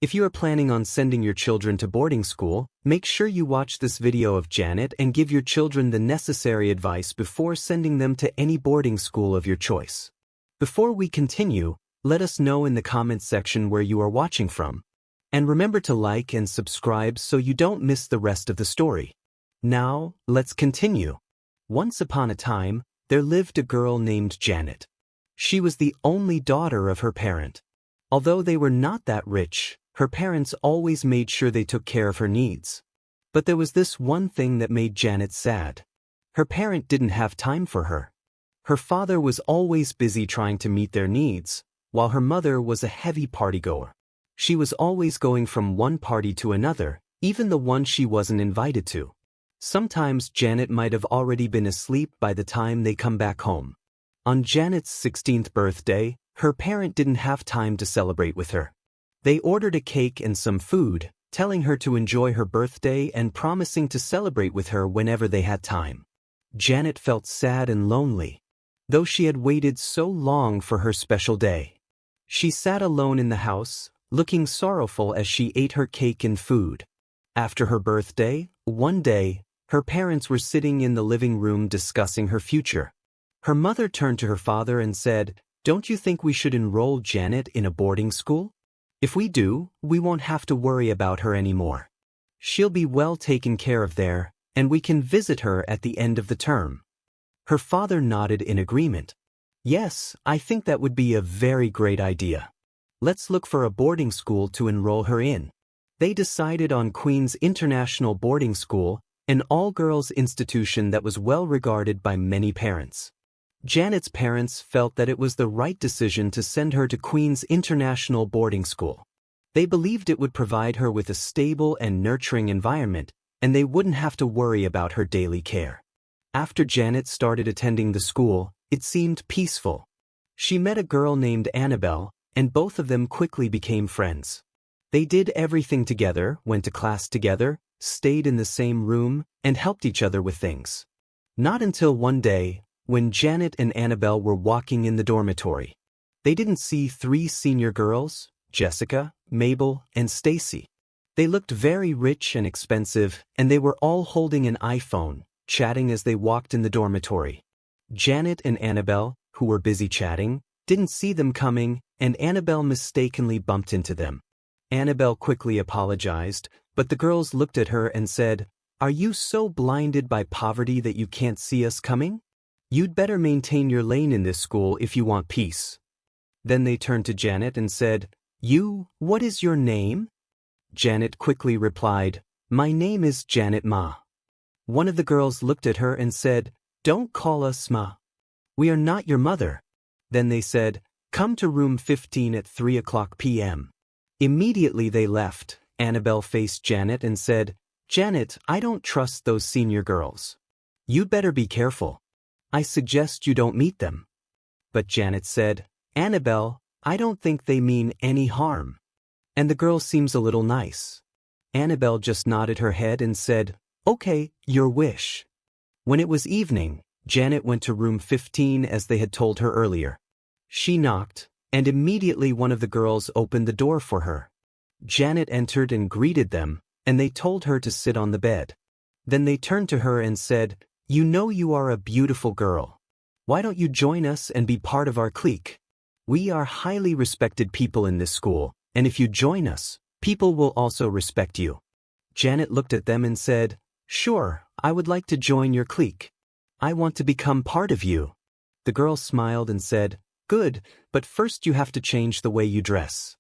If you are planning on sending your children to boarding school, make sure you watch this video of Janet and give your children the necessary advice before sending them to any boarding school of your choice. Before we continue, let us know in the comments section where you are watching from. And remember to like and subscribe so you don't miss the rest of the story. Now, let's continue. Once upon a time, there lived a girl named Janet. She was the only daughter of her parent. Although they were not that rich, her parents always made sure they took care of her needs. But there was this one thing that made Janet sad. Her parent didn't have time for her. Her father was always busy trying to meet their needs, while her mother was a heavy partygoer. She was always going from one party to another, even the one she wasn't invited to. Sometimes Janet might have already been asleep by the time they come back home. On Janet's 16th birthday, her parent didn't have time to celebrate with her. They ordered a cake and some food, telling her to enjoy her birthday and promising to celebrate with her whenever they had time. Janet felt sad and lonely, though she had waited so long for her special day. She sat alone in the house, looking sorrowful as she ate her cake and food. After her birthday, one day, her parents were sitting in the living room discussing her future. Her mother turned to her father and said, "Don't you think we should enroll Janet in a boarding school? If we do, we won't have to worry about her anymore. She'll be well taken care of there, and we can visit her at the end of the term." Her father nodded in agreement. "Yes, I think that would be a very great idea. Let's look for a boarding school to enroll her in." They decided on Queen's International Boarding School, an all-girls institution that was well regarded by many parents. Janet's parents felt that it was the right decision to send her to Queen's International Boarding School. They believed it would provide her with a stable and nurturing environment, and they wouldn't have to worry about her daily care. After Janet started attending the school, it seemed peaceful. She met a girl named Annabelle, and both of them quickly became friends. They did everything together, went to class together, stayed in the same room, and helped each other with things. Not until one day, when Janet and Annabelle were walking in the dormitory, they didn't see three senior girls, Jessica, Mabel, and Stacy. They looked very rich and expensive, and they were all holding an iPhone, chatting as they walked in the dormitory. Janet and Annabelle, who were busy chatting, didn't see them coming, and Annabelle mistakenly bumped into them. Annabelle quickly apologized, but the girls looked at her and said, "Are you so blinded by poverty that you can't see us coming? You'd better maintain your lane in this school if you want peace." Then they turned to Janet and said, "What is your name?" Janet quickly replied, "My name is Janet Ma." One of the girls looked at her and said, "Don't call us Ma. We are not your mother." Then they said, "Come to room 15 at 3:00 p.m. Immediately they left. Annabelle faced Janet and said, "Janet, I don't trust those senior girls. You'd better be careful. I suggest you don't meet them." But Janet said, "Annabelle, I don't think they mean any harm. And the girl seems a little nice." Annabelle just nodded her head and said, "Okay, your wish." When it was evening, Janet went to room 15 as they had told her earlier. She knocked, and immediately one of the girls opened the door for her. Janet entered and greeted them, and they told her to sit on the bed. Then they turned to her and said, "You know you are a beautiful girl. Why don't you join us and be part of our clique? We are highly respected people in this school, and if you join us, people will also respect you." Janet looked at them and said, "Sure, I would like to join your clique. I want to become part of you." The girl smiled and said, "Good, but first you have to change the way you dress.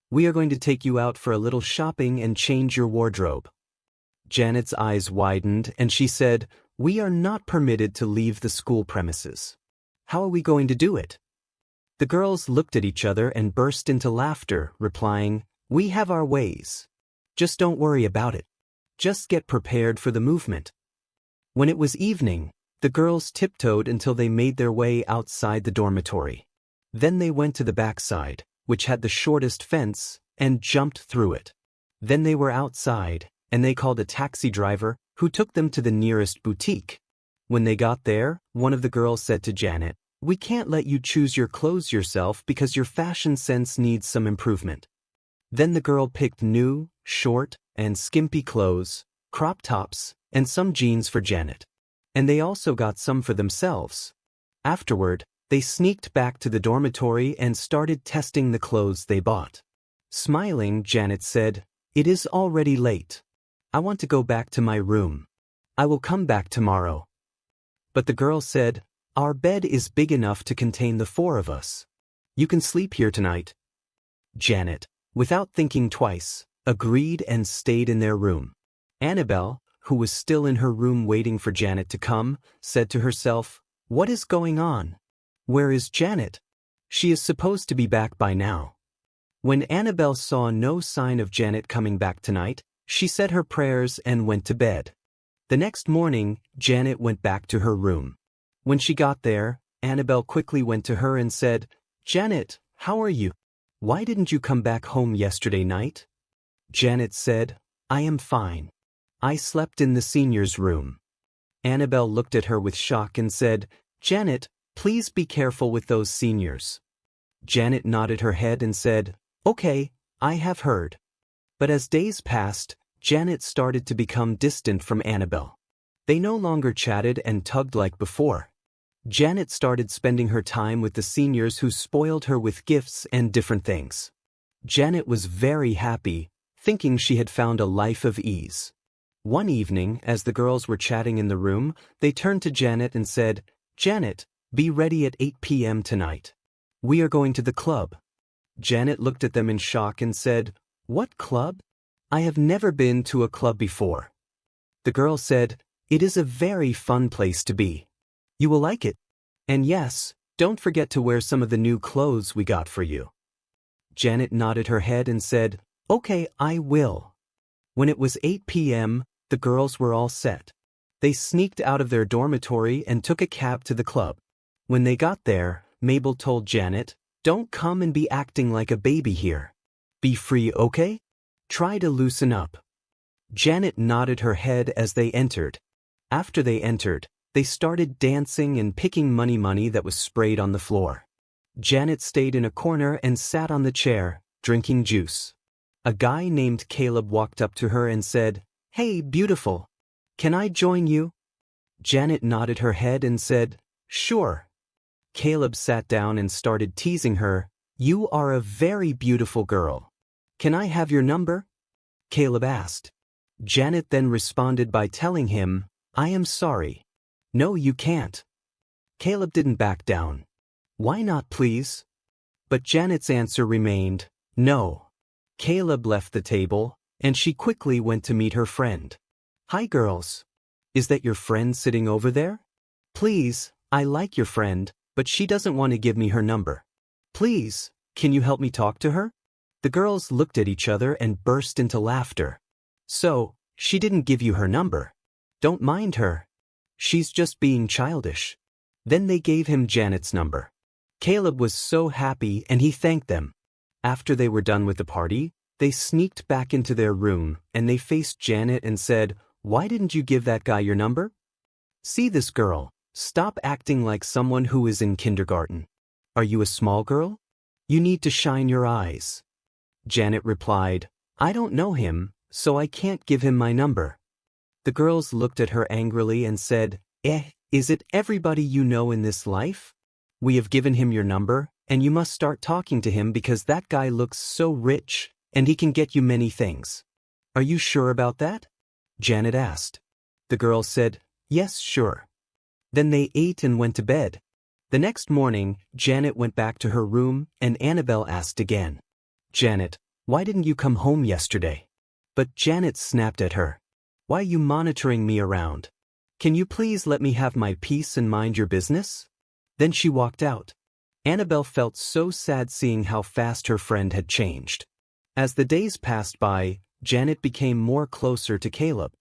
We are going to take you out for a little shopping and change your wardrobe." Janet's eyes widened and she said, "We are not permitted to leave the school premises. How are we going to do it?" The girls looked at each other and burst into laughter, replying, "We have our ways. Just don't worry about it. Just get prepared for the movement." When it was evening, the girls tiptoed until they made their way outside the dormitory. Then they went to the backside, which had the shortest fence, and jumped through it. Then they were outside, and they called a taxi driver, who took them to the nearest boutique. When they got there, one of the girls said to Janet, "We can't let you choose your clothes yourself because your fashion sense needs some improvement." Then the girl picked new, short, and skimpy clothes, crop tops, and some jeans for Janet. And they also got some for themselves. Afterward, they sneaked back to the dormitory and started testing the clothes they bought. Smiling, Janet said, "It is already late. I want to go back to my room. I will come back tomorrow." But the girl said, "Our bed is big enough to contain the four of us. You can sleep here tonight." Janet, without thinking twice, agreed and stayed in their room. Annabelle, who was still in her room waiting for Janet to come, said to herself, "What is going on? Where is Janet? She is supposed to be back by now." When Annabelle saw no sign of Janet coming back tonight, she said her prayers and went to bed. The next morning, Janet went back to her room. When she got there, Annabelle quickly went to her and said, "Janet, how are you? Why didn't you come back home yesterday night?" Janet said, "I am fine. I slept in the senior's room." Annabelle looked at her with shock and said, "Janet, please be careful with those seniors." Janet nodded her head and said, "Okay, I have heard." But as days passed, Janet started to become distant from Annabelle. They no longer chatted and tugged like before. Janet started spending her time with the seniors who spoiled her with gifts and different things. Janet was very happy, thinking she had found a life of ease. One evening, as the girls were chatting in the room, they turned to Janet and said, "Janet, be ready at 8 p.m. tonight. We are going to the club." Janet looked at them in shock and said, "What club? I have never been to a club before." The girl said, "It is a very fun place to be. You will like it. And yes, don't forget to wear some of the new clothes we got for you." Janet nodded her head and said, "Okay, I will." When it was 8 p.m., the girls were all set. They sneaked out of their dormitory and took a cab to the club. When they got there, Mabel told Janet, "Don't come and be acting like a baby here. Be free, okay? Try to loosen up." Janet nodded her head as they entered. After they entered, they started dancing and picking money that was sprayed on the floor. Janet stayed in a corner and sat on the chair, drinking juice. A guy named Caleb walked up to her and said, "Hey, beautiful. Can I join you?" Janet nodded her head and said, "Sure." Caleb sat down and started teasing her, "You are a very beautiful girl. Can I have your number?" Caleb asked. Janet then responded by telling him, "I am sorry. No, you can't." Caleb didn't back down. "Why not, please?" But Janet's answer remained, "No." Caleb left the table, and she quickly went to meet her friend. "Hi, girls. Is that your friend sitting over there? Please, I like your friend, but she doesn't want to give me her number. Please, can you help me talk to her?" The girls looked at each other and burst into laughter. "So, she didn't give you her number? Don't mind her. She's just being childish." Then they gave him Janet's number. Caleb was so happy and he thanked them. After they were done with the party, they sneaked back into their room and they faced Janet and said, "Why didn't you give that guy your number? See this girl. Stop acting like someone who is in kindergarten. Are you a small girl? You need to shine your eyes." Janet replied, "I don't know him, so I can't give him my number." The girls looked at her angrily and said, Is it everybody you know in this life? We have given him your number, and you must start talking to him because that guy looks so rich, and he can get you many things. Are you sure about that?" Janet asked. The girl said, "Yes, sure." Then they ate and went to bed. The next morning, Janet went back to her room, and Annabelle asked again, "Janet, why didn't you come home yesterday?" But Janet snapped at her. "Why are you monitoring me around? Can you please let me have my peace and mind your business?" Then she walked out. Annabelle felt so sad seeing how fast her friend had changed. As the days passed by, Janet became more closer to Caleb.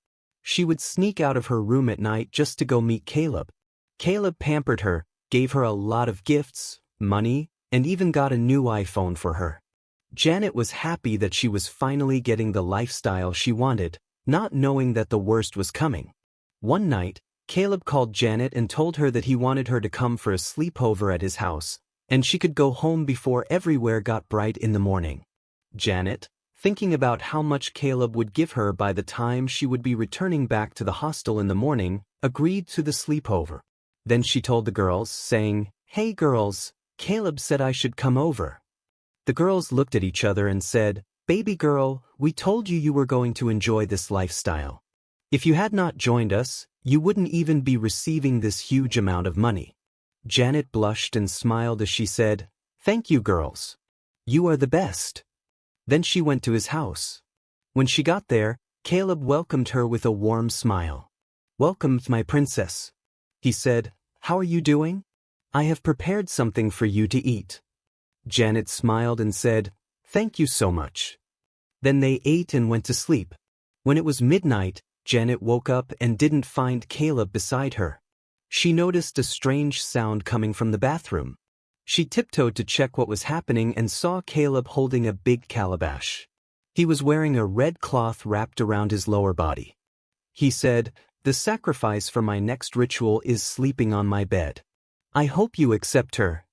She would sneak out of her room at night just to go meet Caleb. Caleb pampered her, gave her a lot of gifts, money, and even got a new iPhone for her. Janet was happy that she was finally getting the lifestyle she wanted, not knowing that the worst was coming. One night, Caleb called Janet and told her that he wanted her to come for a sleepover at his house, and she could go home before everywhere got bright in the morning. Janet, thinking about how much Caleb would give her by the time she would be returning back to the hostel in the morning, agreed to the sleepover. Then she told the girls, saying, "Hey girls, Caleb said I should come over." The girls looked at each other and said, "Baby girl, we told you you were going to enjoy this lifestyle. If you had not joined us, you wouldn't even be receiving this huge amount of money." Janet blushed and smiled as she said, "Thank you girls. You are the best." Then she went to his house. When she got there, Caleb welcomed her with a warm smile. "Welcome, my princess," he said. "How are you doing? I have prepared something for you to eat." Janet smiled and said, "Thank you so much." Then they ate and went to sleep. When it was midnight, Janet woke up and didn't find Caleb beside her. She noticed a strange sound coming from the bathroom. She tiptoed to check what was happening and saw Caleb holding a big calabash. He was wearing a red cloth wrapped around his lower body. He said, "The sacrifice for my next ritual is sleeping on my bed. I hope you accept her."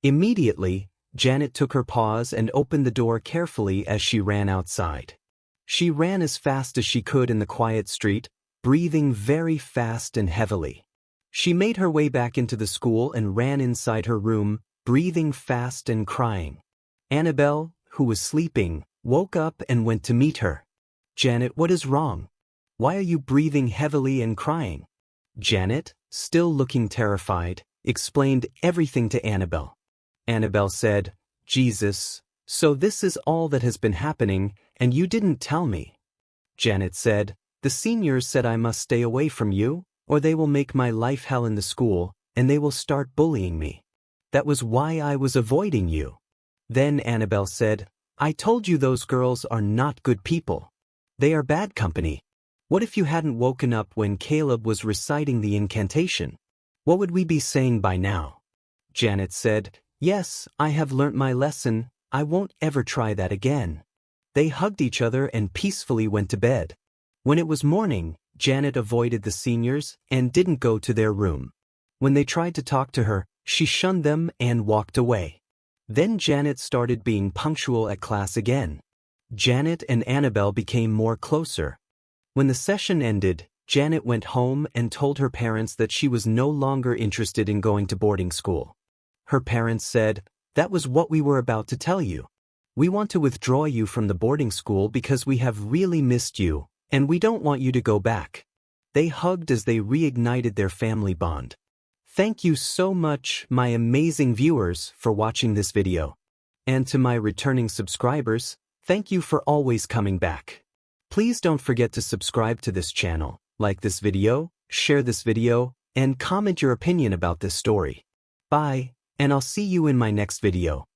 Immediately, Janet took her paws and opened the door carefully as she ran outside. She ran as fast as she could in the quiet street, breathing very fast and heavily. She made her way back into the school and ran inside her room, breathing fast and crying. Annabelle, who was sleeping, woke up and went to meet her. "Janet, what is wrong? Why are you breathing heavily and crying?" Janet, still looking terrified, explained everything to Annabelle. Annabelle said, "Jesus, so this is all that has been happening, and you didn't tell me." Janet said, "The seniors said I must stay away from you, or they will make my life hell in the school, and they will start bullying me. That was why I was avoiding you." Then Annabelle said, "I told you those girls are not good people. They are bad company. What if you hadn't woken up when Caleb was reciting the incantation? What would we be saying by now?" Janet said, "Yes, I have learnt my lesson. I won't ever try that again." They hugged each other and peacefully went to bed. When it was morning, Janet avoided the seniors and didn't go to their room. When they tried to talk to her, she shunned them and walked away. Then Janet started being punctual at class again. Janet and Annabelle became more closer. When the session ended, Janet went home and told her parents that she was no longer interested in going to boarding school. Her parents said, "That was what we were about to tell you. We want to withdraw you from the boarding school because we have really missed you, and we don't want you to go back." They hugged as they reignited their family bond. Thank you so much, my amazing viewers, for watching this video. And to my returning subscribers, thank you for always coming back. Please don't forget to subscribe to this channel, like this video, share this video, and comment your opinion about this story. Bye, and I'll see you in my next video.